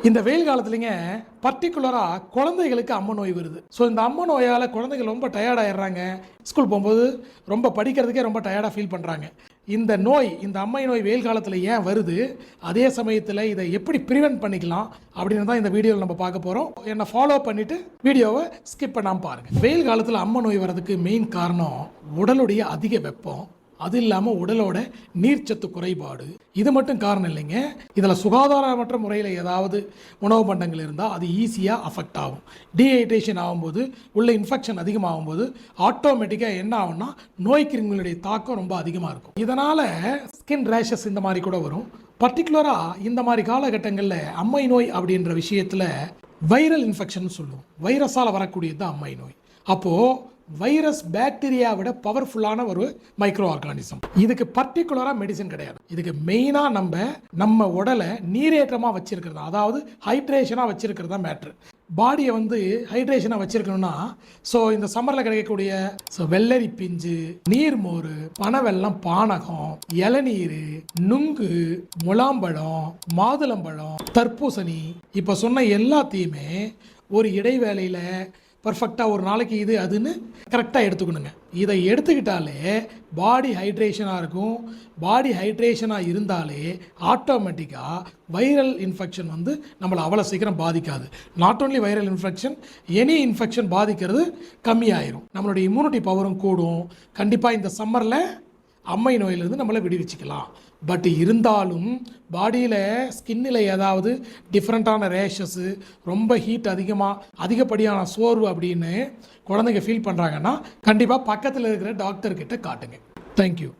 இந்த வெயில் காலத்துலங்க பர்டிகுலராக குழந்தைகளுக்கு அம்மை நோய் வருது. ஸோ இந்த அம்மை நோயால் குழந்தைகள் ரொம்ப டயர்டாயிடுறாங்க. ஸ்கூல் போகும்போது ரொம்ப படிக்கிறதுக்கே ரொம்ப டயர்டாக ஃபீல் பண்ணுறாங்க. இந்த நோய், இந்த அம்மை நோய் வெயில் காலத்தில் ஏன் வருது, அதே சமயத்தில் இதை எப்படி ப்ரிவென்ட் பண்ணிக்கலாம் அப்படின்னு தான் இந்த வீடியோவில் நம்ம பார்க்க போகிறோம். என்னை ஃபாலோ பண்ணிவிட்டு வீடியோவை ஸ்கிப் பண்ணாமல் பாருங்கள். வெயில் காலத்தில் அம்மை நோய் வர்றதுக்கு மெயின் காரணம் உடலுடைய அதிக வெப்பம், அது இல்லாமல் உடலோட நீர்ச்சத்து குறைபாடு. இது மட்டும் காரணம் இல்லைங்க. இதில் சுகாதாரமற்ற முறையில் ஏதாவது உணவு பண்டங்கள் இருந்தால் அது ஈஸியாக அஃபெக்ட் ஆகும். டீஹைட்ரேஷன் ஆகும்போது, உள்ள இன்ஃபெக்ஷன் அதிகமாகும்போது ஆட்டோமேட்டிக்காக என்ன ஆகும்னா நோய் கிருமிகளுடைய தாக்கம் ரொம்ப அதிகமாக இருக்கும். இதனால் ஸ்கின் ரேஷஸ் இந்த மாதிரி கூட வரும். பர்டிகுலராக இந்த மாதிரி காலகட்டங்களில் அம்மை நோய் அப்படின்ற விஷயத்தில் வைரல் இன்ஃபெக்ஷன் சொல்லுவோம். வைரஸால் வரக்கூடியது தான் அம்மை நோய். அப்போது வைரஸ் பாக்டீரியாவை விட பவர்ஃபுல்லான ஒரு மைக்ரோ ஆர்கானிசம். இதுக்கு பர்டிகுலராக மெடிசன் கிடையாது. இதுக்கு மெயினாக நம்ம உடலை நீரேற்றமாக வச்சிருக்கிறது, அதாவது ஹைட்ரேஷனாக வச்சிருக்கிறது தான் மேட்ரு. பாடியை ஹைட்ரேஷனாக வச்சிருக்கணும்னா, ஸோ இந்த சம்மரில் கிடைக்கக்கூடிய வெள்ளரி பிஞ்சு, நீர்மோர், பனவெல்லம், பானகம், இளநீர், நுங்கு, முலாம்பழம், மாதுளம்பழம், தர்பூசணி, இப்போ சொன்ன எல்லாத்தையுமே ஒரு இடைவேளையில் பர்ஃபெக்டாக ஒரு நாளைக்கு இது அதுன்னு கரெக்டாக எடுத்துக்கணுங்க. இதை எடுத்துக்கிட்டாலே பாடி ஹைட்ரேஷனாக இருக்கும். பாடி ஹைட்ரேஷனாக இருந்தாலே ஆட்டோமேட்டிக்காக வைரல் இன்ஃபெக்ஷன் நம்மளை அவ்வளோ சீக்கிரம் பாதிக்காது. Not only viral infection, any infection பாதிக்கிறது கம்மியாயிரும். நம்மளுடைய இம்யூனிட்டி பவரும் கூடும். கண்டிப்பாக இந்த சம்மரில் அம்மை நோயிலிருந்து நம்மளை விடுவிச்சிக்கலாம். பட் இருந்தாலும் பாடியில் ஸ்கின்னில் ஏதாவது டிஃப்ரெண்ட்டான ரேஷஸ்ஸு, ரொம்ப ஹீட் அதிகப்படியான சோர்வு அப்படின்னு குழந்தைங்க ஃபீல் பண்ணுறாங்கன்னா கண்டிப்பாக பக்கத்தில் இருக்கிற டாக்டர்கிட்ட காட்டுங்க. தேங்க்யூ.